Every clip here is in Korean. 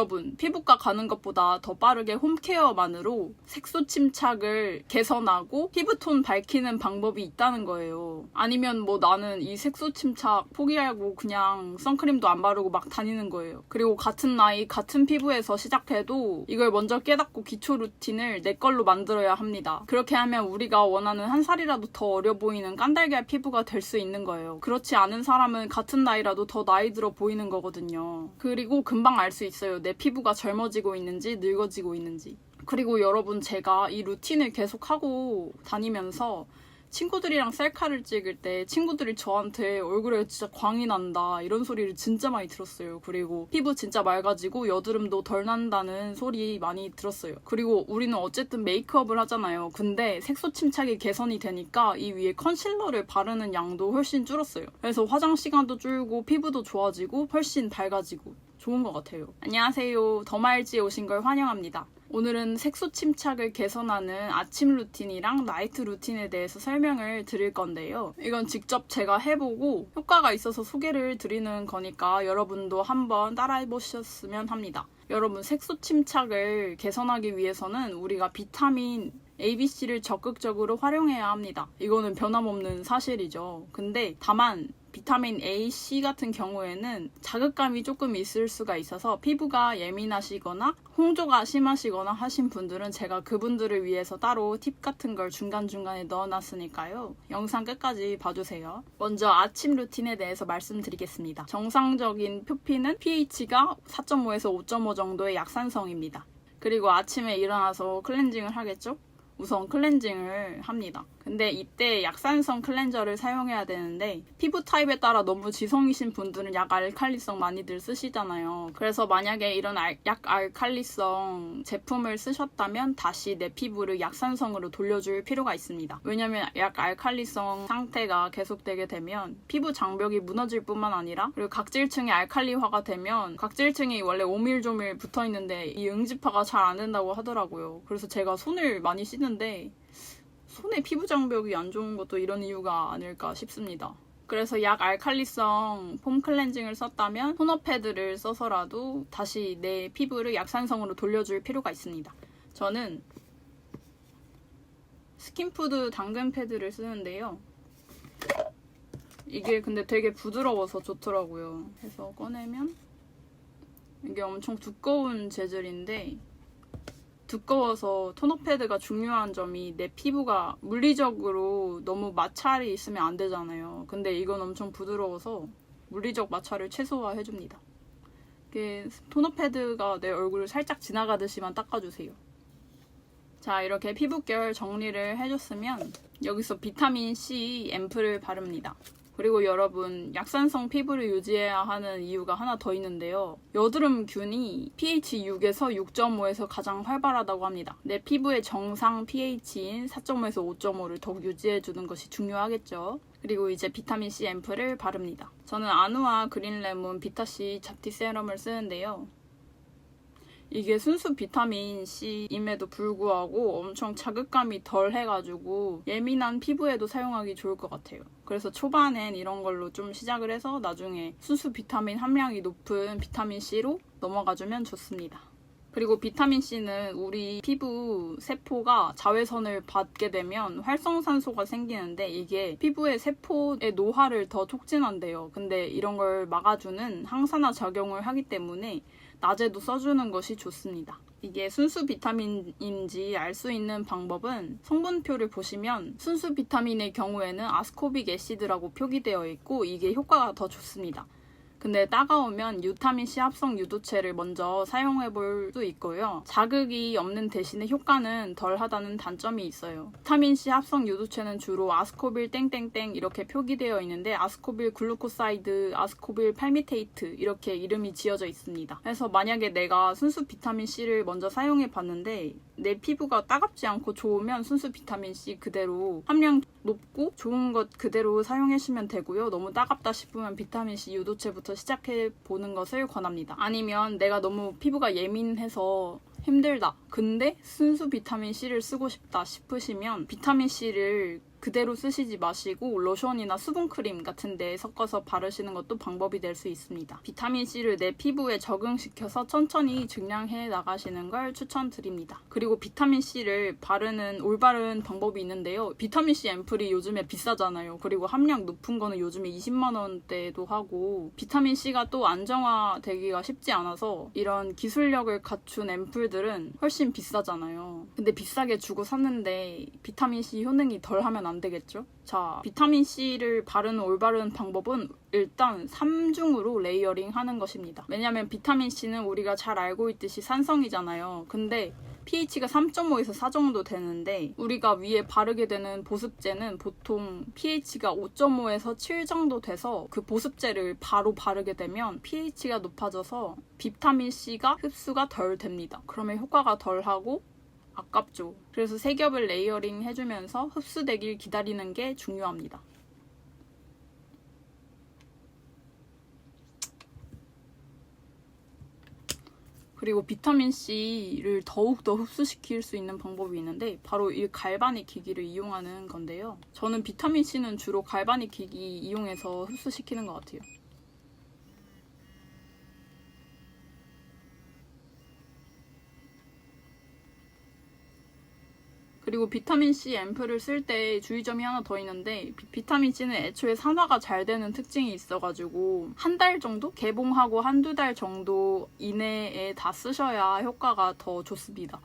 여러분, 피부과 가는 것보다 더 빠르게 홈케어만으로 색소 침착을 개선하고 피부톤 밝히는 방법이 있다는 거예요. 아니면 뭐 나는 이 색소 침착 포기하고 그냥 선크림도 안 바르고 막 다니는 거예요. 그리고 같은 나이, 같은 피부에서 시작해도 이걸 먼저 깨닫고 기초 루틴을 내 걸로 만들어야 합니다. 그렇게 하면 우리가 원하는 한 살이라도 더 어려 보이는 깐달걀 피부가 될 수 있는 거예요. 그렇지 않은 사람은 같은 나이라도 더 나이 들어 보이는 거거든요. 그리고 금방 알 수 있어요. 내 피부가 젊어지고 있는지 늙어지고 있는지. 그리고 여러분, 제가 이 루틴을 계속하고 다니면서 친구들이랑 셀카를 찍을 때 친구들이 저한테 얼굴에 진짜 광이 난다 이런 소리를 진짜 많이 들었어요. 그리고 피부 진짜 맑아지고 여드름도 덜 난다는 소리 많이 들었어요. 그리고 우리는 어쨌든 메이크업을 하잖아요. 근데 색소 침착이 개선이 되니까 이 위에 컨실러를 바르는 양도 훨씬 줄었어요. 그래서 화장 시간도 줄고 피부도 좋아지고 훨씬 밝아지고 좋은 것 같아요. 안녕하세요. 더마일지에 오신 걸 환영합니다. 오늘은 색소 침착을 개선하는 아침 루틴이랑 나이트 루틴에 대해서 설명을 드릴 건데요. 이건 직접 제가 해보고 효과가 있어서 소개를 드리는 거니까 여러분도 한번 따라해보셨으면 합니다. 여러분, 색소 침착을 개선하기 위해서는 우리가 비타민 ABC를 적극적으로 활용해야 합니다. 이거는 변함없는 사실이죠. 근데 다만 비타민 A, C 같은 경우에는 자극감이 조금 있을 수가 있어서 피부가 예민하시거나 홍조가 심하시거나 하신 분들은 제가 그분들을 위해서 따로 팁 같은 걸 중간중간에 넣어놨으니까요. 영상 끝까지 봐주세요. 먼저 아침 루틴에 대해서 말씀드리겠습니다. 정상적인 표피는 pH가 4.5에서 5.5 정도의 약산성입니다. 그리고 아침에 일어나서 클렌징을 하겠죠? 우선 클렌징을 합니다. 근데 이때 약산성 클렌저를 사용해야 되는데 피부 타입에 따라 너무 지성이신 분들은 약 알칼리성 많이들 쓰시잖아요. 그래서 만약에 이런 약 알칼리성 제품을 쓰셨다면 다시 내 피부를 약산성으로 돌려줄 필요가 있습니다. 왜냐면 약 알칼리성 상태가 계속되게 되면 피부 장벽이 무너질 뿐만 아니라 그리고 각질층이 알칼리화가 되면 각질층이 원래 오밀조밀 붙어있는데 이 응집화가 잘 안 된다고 하더라고요. 그래서 제가 손을 많이 씻는데 손에 피부 장벽이 안 좋은 것도 이런 이유가 아닐까 싶습니다. 그래서 약 알칼리성 폼 클렌징을 썼다면 토너 패드를 써서라도 다시 내 피부를 약산성으로 돌려줄 필요가 있습니다. 저는 스킨푸드 당근 패드를 쓰는데요. 이게 근데 되게 부드러워서 좋더라고요. 해서 꺼내면 이게 엄청 두꺼운 재질인데 두꺼워서 토너 패드가 중요한 점이 내 피부가 물리적으로 너무 마찰이 있으면 안 되잖아요. 근데 이건 엄청 부드러워서 물리적 마찰을 최소화해줍니다. 이게 토너 패드가 내 얼굴을 살짝 지나가듯이만 닦아주세요. 자, 이렇게 피부결 정리를 해줬으면 여기서 비타민 C 앰플을 바릅니다. 그리고 여러분, 약산성 피부를 유지해야 하는 이유가 하나 더 있는데요. 여드름균이 pH 6에서 6.5에서 가장 활발하다고 합니다. 내 피부의 정상 pH인 4.5에서 5.5를 더욱 유지해주는 것이 중요하겠죠. 그리고 이제 비타민C 앰플을 바릅니다. 저는 아누아 그린레몬 비타C 잡티 세럼을 쓰는데요. 이게 순수 비타민C임에도 불구하고 엄청 자극감이 덜 해가지고 예민한 피부에도 사용하기 좋을 것 같아요. 그래서 초반엔 이런 걸로 좀 시작을 해서 나중에 순수 비타민 함량이 높은 비타민C로 넘어가주면 좋습니다. 그리고 비타민C는 우리 피부 세포가 자외선을 받게 되면 활성산소가 생기는데 이게 피부의 세포의 노화를 더 촉진한대요. 근데 이런 걸 막아주는 항산화 작용을 하기 때문에 낮에도 써주는 것이 좋습니다. 이게 순수 비타민인지 알 수 있는 방법은 성분표를 보시면 순수 비타민의 경우에는 아스코빅 애시드라고 표기되어 있고 이게 효과가 더 좋습니다. 근데 따가우면 유타민C 합성 유도체를 먼저 사용해 볼 수 있고요. 자극이 없는 대신에 효과는 덜하다는 단점이 있어요. 유타민C 합성 유도체는 주로 아스코빌 땡땡땡 이렇게 표기되어 있는데 아스코빌 글루코사이드, 아스코빌 팔미테이트 이렇게 이름이 지어져 있습니다. 그래서 만약에 내가 순수 비타민C를 먼저 사용해 봤는데 내 피부가 따갑지 않고 좋으면 순수 비타민C 그대로 함량 높고 좋은 것 그대로 사용하시면 되고요. 너무 따갑다 싶으면 비타민C 유도체부터 시작해 보는 것을 권합니다. 아니면 내가 너무 피부가 예민해서 힘들다. 근데 순수 비타민C를 쓰고 싶다 싶으시면 비타민C를 그대로 쓰시지 마시고 로션이나 수분크림 같은 데 섞어서 바르시는 것도 방법이 될 수 있습니다. 비타민C를 내 피부에 적응시켜서 천천히 증량해 나가시는 걸 추천드립니다. 그리고 비타민C를 바르는 올바른 방법이 있는데요. 비타민C 앰플이 요즘에 비싸잖아요. 그리고 함량 높은 거는 요즘에 20만 원대도 하고 비타민C가 또 안정화되기가 쉽지 않아서 이런 기술력을 갖춘 앰플들은 훨씬 비싸잖아요. 근데 비싸게 주고 샀는데 비타민C 효능이 덜하면 안 되겠죠? 자, 비타민C를 바르는 올바른 방법은 일단 3중으로 레이어링 하는 것입니다. 왜냐면 비타민C는 우리가 잘 알고 있듯이 산성이잖아요. 근데 pH가 3.5에서 4 정도 되는데 우리가 위에 바르게 되는 보습제는 보통 pH가 5.5에서 7 정도 돼서 그 보습제를 바로 바르게 되면 pH가 높아져서 비타민C가 흡수가 덜 됩니다. 그러면 효과가 덜하고 아깝죠. 그래서 3겹을 레이어링 해주면서 흡수되길 기다리는 게 중요합니다. 그리고 비타민C를 더욱더 흡수시킬 수 있는 방법이 있는데 바로 이 갈바닉 기기를 이용하는 건데요. 저는 비타민C는 주로 갈바닉 기기 이용해서 흡수시키는 것 같아요. 그리고 비타민C 앰플을 쓸 때 주의점이 하나 더 있는데 비타민C는 애초에 산화가 잘 되는 특징이 있어가지고 한 달 정도? 개봉하고 한두 달 정도 이내에 다 쓰셔야 효과가 더 좋습니다.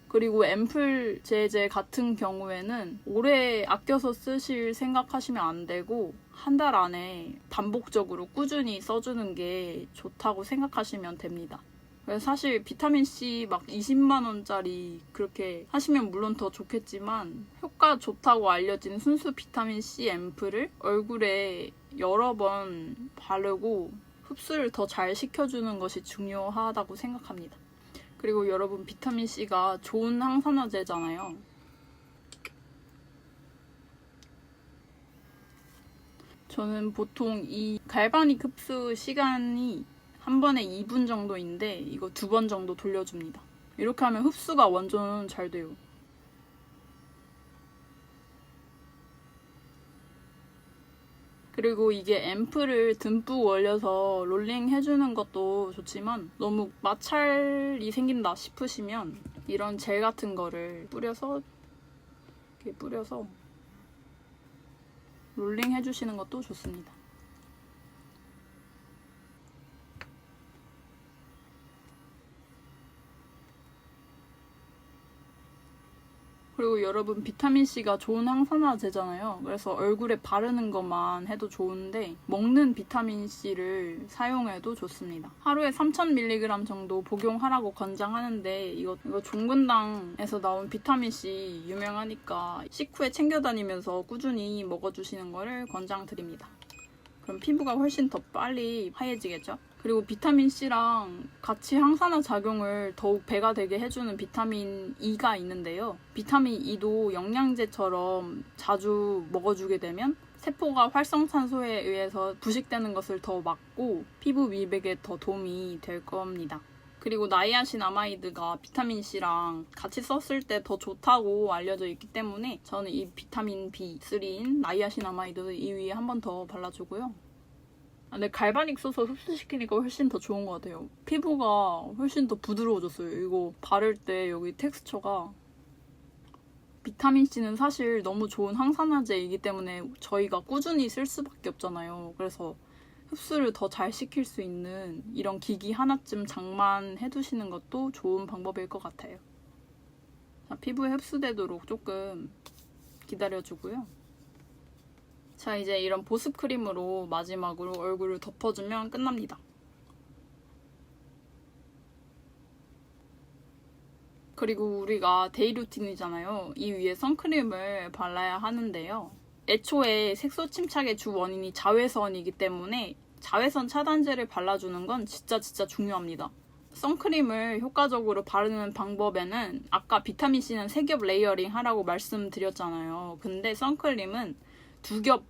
그리고 앰플 제제 같은 경우에는 오래 아껴서 쓰실 생각하시면 안 되고 한 달 안에 반복적으로 꾸준히 써주는 게 좋다고 생각하시면 됩니다. 사실 비타민C 막 20만 원짜리 그렇게 하시면 물론 더 좋겠지만 효과 좋다고 알려진 순수 비타민C 앰플을 얼굴에 여러 번 바르고 흡수를 더 잘 시켜주는 것이 중요하다고 생각합니다. 그리고 여러분 비타민C가 좋은 항산화제잖아요. 저는 보통 이 갈바닉 흡수 시간이 한 번에 2분 정도인데 이거 2번 정도 돌려줍니다. 이렇게 하면 흡수가 완전 잘 돼요. 그리고 이게 앰플을 듬뿍 올려서 롤링 해주는 것도 좋지만 너무 마찰이 생긴다 싶으시면 이런 젤 같은 거를 이렇게 뿌려서 롤링 해주시는 것도 좋습니다. 그리고 여러분 비타민C가 좋은 항산화제잖아요. 그래서 얼굴에 바르는 것만 해도 좋은데 먹는 비타민C를 사용해도 좋습니다. 하루에 3000mg 정도 복용하라고 권장하는데 이거 종근당에서 나온 비타민C 유명하니까 식후에 챙겨 다니면서 꾸준히 먹어주시는 거를 권장드립니다. 그럼 피부가 훨씬 더 빨리 하얘지겠죠? 그리고 비타민C랑 같이 항산화 작용을 더욱 배가 되게 해주는 비타민 E가 있는데요. 비타민 E도 영양제처럼 자주 먹어주게 되면 세포가 활성산소에 의해서 부식되는 것을 더 막고 피부 미백에 더 도움이 될 겁니다. 그리고 나이아신아마이드가 비타민C랑 같이 썼을 때 더 좋다고 알려져 있기 때문에 저는 이 비타민 B3인 나이아신아마이드 이 위에 한 번 더 발라주고요. 근데 갈바닉 써서 흡수시키니까 훨씬 더 좋은 것 같아요. 피부가 훨씬 더 부드러워졌어요. 이거 바를 때 여기 텍스처가 비타민C는 사실 너무 좋은 항산화제이기 때문에 저희가 꾸준히 쓸 수밖에 없잖아요. 그래서 흡수를 더 잘 시킬 수 있는 이런 기기 하나쯤 장만해 두시는 것도 좋은 방법일 것 같아요. 자, 피부에 흡수되도록 조금 기다려주고요. 자, 이제 이런 보습 크림으로 마지막으로 얼굴을 덮어주면 끝납니다. 그리고 우리가 데이 루틴이잖아요. 이 위에 선크림을 발라야 하는데요. 애초에 색소 침착의 주 원인이 자외선이기 때문에 자외선 차단제를 발라주는 건 진짜 중요합니다. 선크림을 효과적으로 바르는 방법에는 아까 비타민C는 3겹 레이어링 하라고 말씀드렸잖아요. 근데 선크림은 2겹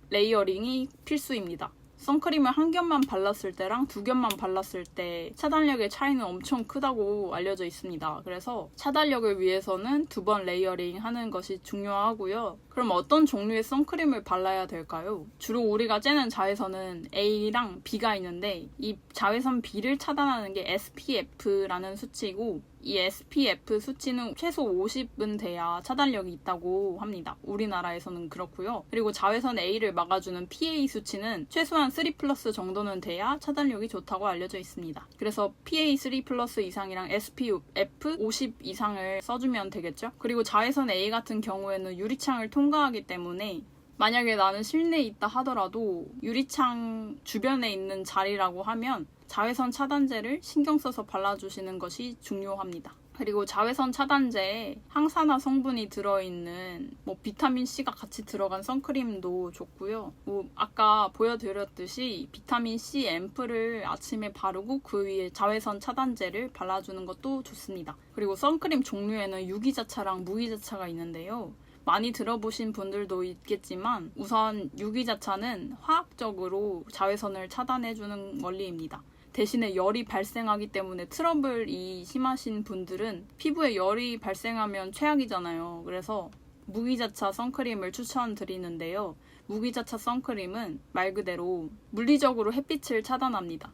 레이어링이 필수입니다. 선크림을 한 겹만 발랐을 때랑 두 겹만 발랐을 때 차단력의 차이는 엄청 크다고 알려져 있습니다. 그래서 차단력을 위해서는 2번 레이어링 하는 것이 중요하고요. 그럼 어떤 종류의 선크림을 발라야 될까요? 주로 우리가 째는 자외선은 A랑 B가 있는데 이 자외선 B를 차단하는 게 SPF라는 수치고 이 SPF 수치는 최소 50은 돼야 차단력이 있다고 합니다. 우리나라에서는 그렇고요. 그리고 자외선 A를 막아주는 PA 수치는 최소한 3+ 정도는 돼야 차단력이 좋다고 알려져 있습니다. 그래서 PA 3+ 이상이랑 SPF 50 이상을 써주면 되겠죠? 그리고 자외선 A 같은 경우에는 유리창을 통과하기 때문에 만약에 나는 실내에 있다 하더라도 유리창 주변에 있는 자리라고 하면 자외선 차단제를 신경 써서 발라주시는 것이 중요합니다. 그리고 자외선 차단제에 항산화 성분이 들어있는 비타민 C가 같이 들어간 선크림도 좋고요. 아까 보여드렸듯이 비타민 C 앰플을 아침에 바르고 그 위에 자외선 차단제를 발라주는 것도 좋습니다. 그리고 선크림 종류에는 유기자차랑 무기자차가 있는데요. 많이 들어보신 분들도 있겠지만 우선 유기자차는 화학적으로 자외선을 차단해주는 원리입니다. 대신에 열이 발생하기 때문에 트러블이 심하신 분들은 피부에 열이 발생하면 최악이잖아요. 그래서 무기자차 선크림을 추천드리는데요. 무기자차 선크림은 말 그대로 물리적으로 햇빛을 차단합니다.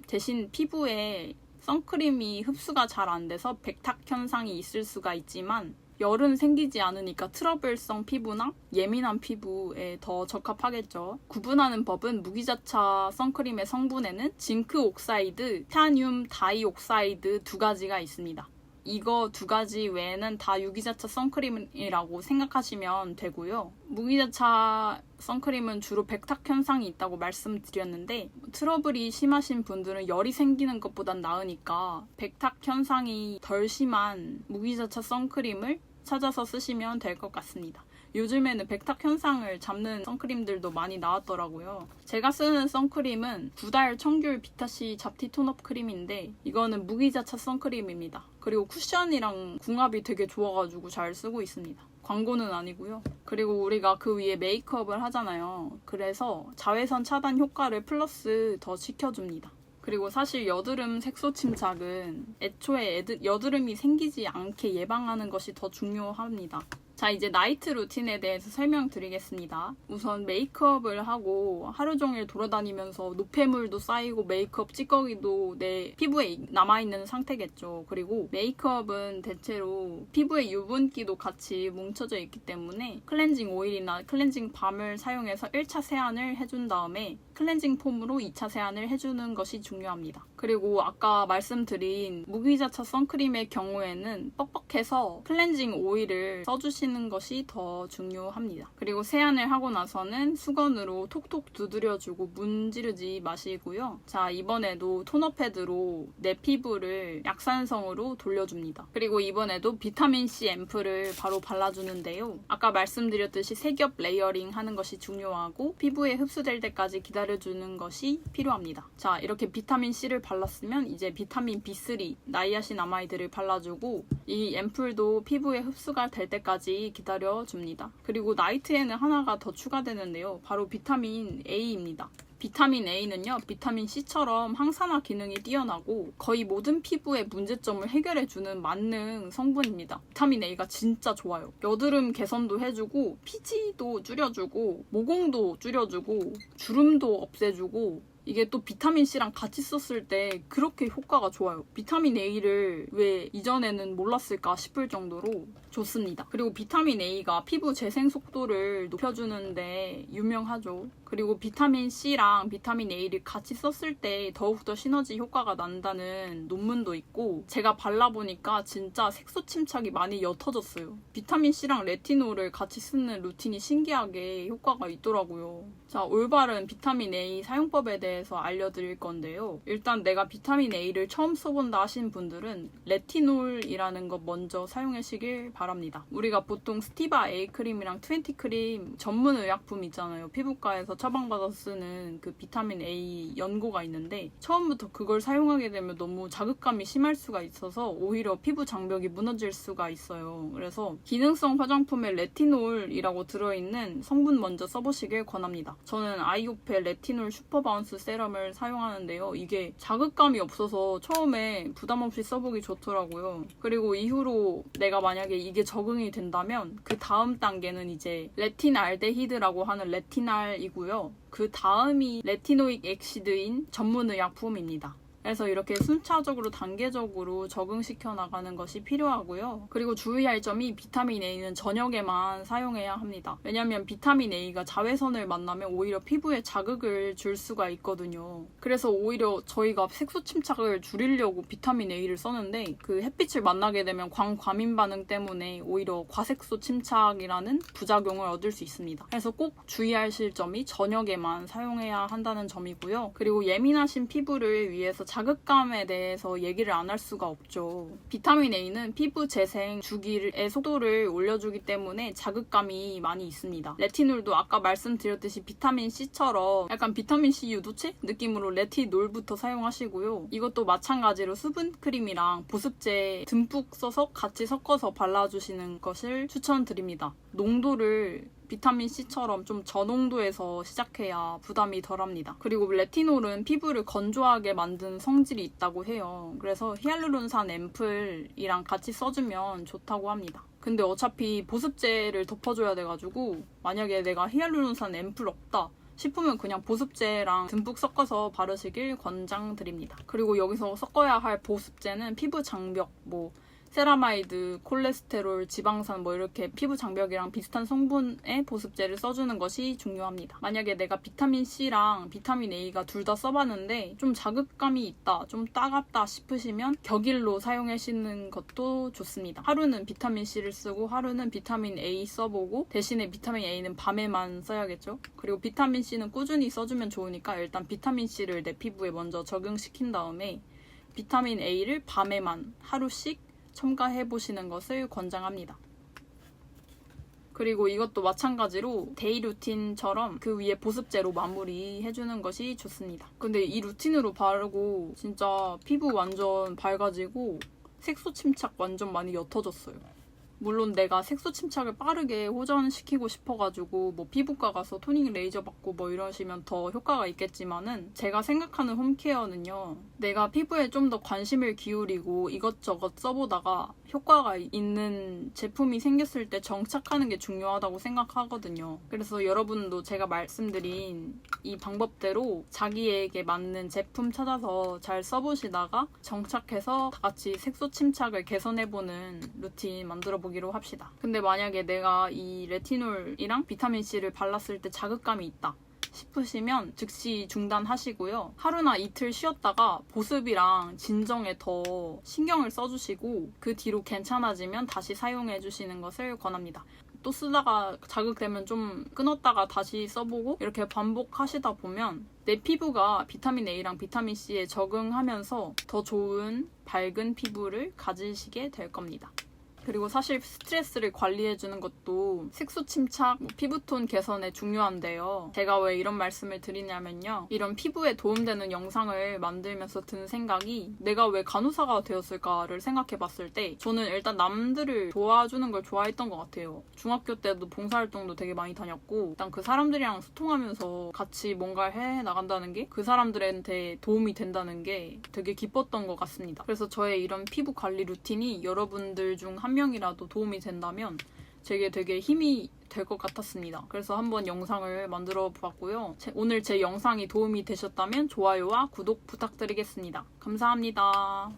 대신 피부에 선크림이 흡수가 잘 안 돼서 백탁 현상이 있을 수가 있지만 열은 생기지 않으니까 트러블성 피부나 예민한 피부에 더 적합하겠죠. 구분하는 법은 무기자차 선크림의 성분에는 징크 옥사이드, 티타늄 다이옥사이드 2가지가 있습니다. 이거 2가지 외에는 다 유기자차 선크림이라고 생각하시면 되고요. 무기자차 선크림은 주로 백탁 현상이 있다고 말씀드렸는데 트러블이 심하신 분들은 열이 생기는 것보단 나으니까 백탁 현상이 덜 심한 무기자차 선크림을 찾아서 쓰시면 될 것 같습니다. 요즘에는 백탁 현상을 잡는 선크림들도 많이 나왔더라고요. 제가 쓰는 선크림은 9달 청귤 비타C 잡티 톤업 크림인데 이거는 무기자차 선크림입니다. 그리고 쿠션이랑 궁합이 되게 좋아가지고 잘 쓰고 있습니다. 광고는 아니고요. 그리고 우리가 그 위에 메이크업을 하잖아요. 그래서 자외선 차단 효과를 플러스 더 시켜줍니다. 그리고 사실 여드름 색소 침착은 애초에 여드름이 생기지 않게 예방하는 것이 더 중요합니다. 자, 이제 나이트 루틴에 대해서 설명드리겠습니다. 우선 메이크업을 하고 하루 종일 돌아다니면서 노폐물도 쌓이고 메이크업 찌꺼기도 내 피부에 남아있는 상태겠죠. 그리고 메이크업은 대체로 피부에 유분기도 같이 뭉쳐져 있기 때문에 클렌징 오일이나 클렌징 밤을 사용해서 1차 세안을 해준 다음에 클렌징 폼으로 2차 세안을 해주는 것이 중요합니다. 그리고 아까 말씀드린 무기자차 선크림의 경우에는 뻑뻑해서 클렌징 오일을 써주시는 것이 더 중요합니다. 그리고 세안을 하고 나서는 수건으로 톡톡 두드려주고 문지르지 마시고요. 자, 이번에도 토너 패드로 내 피부를 약산성으로 돌려줍니다. 그리고 이번에도 비타민C 앰플을 바로 발라주는데요. 아까 말씀드렸듯이 3겹 레이어링 하는 것이 중요하고 피부에 흡수될 때까지 기다려주는 것이 필요합니다. 자, 이렇게 비타민C를 발랐으면 이제 비타민 B3, 나이아신아마이드를 발라주고 이 앰플도 피부에 흡수가 될 때까지 기다려줍니다. 그리고 나이트에는 하나가 더 추가되는데요. 바로 비타민 A입니다. 비타민 A는요, 비타민 C처럼 항산화 기능이 뛰어나고 거의 모든 피부의 문제점을 해결해주는 만능 성분입니다. 비타민 A가 진짜 좋아요. 여드름 개선도 해주고 피지도 줄여주고 모공도 줄여주고 주름도 없애주고 이게 또 비타민C랑 같이 썼을 때 그렇게 효과가 좋아요. 비타민 A를 왜 이전에는 몰랐을까 싶을 정도로 좋습니다. 그리고 비타민 A가 피부 재생 속도를 높여주는데 유명하죠. 그리고 비타민 C랑 비타민 A를 같이 썼을 때 더욱더 시너지 효과가 난다는 논문도 있고 제가 발라보니까 진짜 색소 침착이 많이 옅어졌어요. 비타민 C랑 레티놀을 같이 쓰는 루틴이 신기하게 효과가 있더라고요. 자, 올바른 비타민 A 사용법에 대해서 알려드릴 건데요. 일단 내가 비타민 A를 처음 써본다 하신 분들은 레티놀이라는 거 먼저 사용하시길 바랍니다. 우리가 보통 스티바 A 크림이랑 20 크림 전문 의약품 있잖아요. 피부과에서 처방받아서 쓰는 그 비타민 A 연고가 있는데 처음부터 그걸 사용하게 되면 너무 자극감이 심할 수가 있어서 오히려 피부 장벽이 무너질 수가 있어요. 그래서 기능성 화장품에 레티놀이라고 들어있는 성분 먼저 써보시길 권합니다. 저는 아이오페 레티놀 슈퍼바운스 세럼을 사용하는데요. 이게 자극감이 없어서 처음에 부담 없이 써보기 좋더라고요. 그리고 이후로 내가 만약에 이게 적응이 된다면 그 다음 단계는 이제 레틴알데히드라고 하는 레티날이고요. 그 다음이 레티노익 엑시드인 전문의약품입니다. 그래서 이렇게 순차적으로 단계적으로 적응시켜 나가는 것이 필요하고요. 그리고 주의할 점이 비타민 A는 저녁에만 사용해야 합니다. 왜냐하면 비타민 A가 자외선을 만나면 오히려 피부에 자극을 줄 수가 있거든요. 그래서 오히려 저희가 색소 침착을 줄이려고 비타민 A를 썼는데 그 햇빛을 만나게 되면 광과민 반응 때문에 오히려 과색소 침착이라는 부작용을 얻을 수 있습니다. 그래서 꼭 주의하실 점이 저녁에만 사용해야 한다는 점이고요. 그리고 예민하신 피부를 위해서 자극감에 대해서 얘기를 안 할 수가 없죠. 비타민 A는 피부 재생 주기의 속도를 올려주기 때문에 자극감이 많이 있습니다. 레티놀도 아까 말씀드렸듯이 비타민 C처럼 약간 비타민 C 유도체 느낌으로 레티놀부터 사용하시고요. 이것도 마찬가지로 수분 크림이랑 보습제 듬뿍 써서 같이 섞어서 발라주시는 것을 추천드립니다. 농도를 비타민 C처럼 좀 저농도에서 시작해야 부담이 덜합니다. 그리고 레티놀은 피부를 건조하게 만드는 성질이 있다고 해요. 그래서 히알루론산 앰플이랑 같이 써주면 좋다고 합니다. 근데 어차피 보습제를 덮어줘야 돼가지고 만약에 내가 히알루론산 앰플 없다 싶으면 그냥 보습제랑 듬뿍 섞어서 바르시길 권장드립니다. 그리고 여기서 섞어야 할 보습제는 피부 장벽, 세라마이드, 콜레스테롤, 지방산 이렇게 피부 장벽이랑 비슷한 성분의 보습제를 써주는 것이 중요합니다. 만약에 내가 비타민 C랑 비타민 A가 둘 다 써봤는데 좀 자극감이 있다, 좀 따갑다 싶으시면 격일로 사용하시는 것도 좋습니다. 하루는 비타민 C를 쓰고 하루는 비타민 A 써보고 대신에 비타민 A는 밤에만 써야겠죠? 그리고 비타민 C는 꾸준히 써주면 좋으니까 일단 비타민 C를 내 피부에 먼저 적용시킨 다음에 비타민 A를 밤에만 하루씩 첨가해보시는 것을 권장합니다. 그리고 이것도 마찬가지로 데이 루틴처럼 그 위에 보습제로 마무리해주는 것이 좋습니다. 근데 이 루틴으로 바르고 진짜 피부 완전 밝아지고 색소 침착 완전 많이 옅어졌어요. 물론 내가 색소 침착을 빠르게 호전시키고 싶어가지고 피부과 가서 토닝 레이저 받고 이러시면 더 효과가 있겠지만은 제가 생각하는 홈케어는요. 내가 피부에 좀 더 관심을 기울이고 이것저것 써보다가 효과가 있는 제품이 생겼을 때 정착하는 게 중요하다고 생각하거든요. 그래서 여러분도 제가 말씀드린 이 방법대로 자기에게 맞는 제품 찾아서 잘 써보시다가 정착해서 다 같이 색소 침착을 개선해보는 루틴 만들어보기로 합시다. 근데 만약에 내가 이 레티놀이랑 비타민C를 발랐을 때 자극감이 있다 싶으시면 즉시 중단하시고요. 하루나 이틀 쉬었다가 보습이랑 진정에 더 신경을 써주시고 그 뒤로 괜찮아지면 다시 사용해주시는 것을 권합니다. 또 쓰다가 자극되면 좀 끊었다가 다시 써보고 이렇게 반복하시다 보면 내 피부가 비타민 A랑 비타민 C에 적응하면서 더 좋은 밝은 피부를 가지시게 될 겁니다. 그리고 사실 스트레스를 관리해주는 것도 색소 침착, 피부톤 개선에 중요한데요. 제가 왜 이런 말씀을 드리냐면요. 이런 피부에 도움되는 영상을 만들면서 든 생각이 내가 왜 간호사가 되었을까를 생각해봤을 때 저는 일단 남들을 도와주는 걸 좋아했던 것 같아요. 중학교 때도 봉사활동도 되게 많이 다녔고 일단 그 사람들이랑 소통하면서 같이 뭔가를 해나간다는 게 그 사람들한테 도움이 된다는 게 되게 기뻤던 것 같습니다. 그래서 저의 이런 피부 관리 루틴이 여러분들 중 한 명이라도 도움이 된다면 제게 되게 힘이 될 것 같았습니다. 그래서 한번 영상을 만들어 보았고요. 오늘 제 영상이 도움이 되셨다면 좋아요와 구독 부탁드리겠습니다. 감사합니다.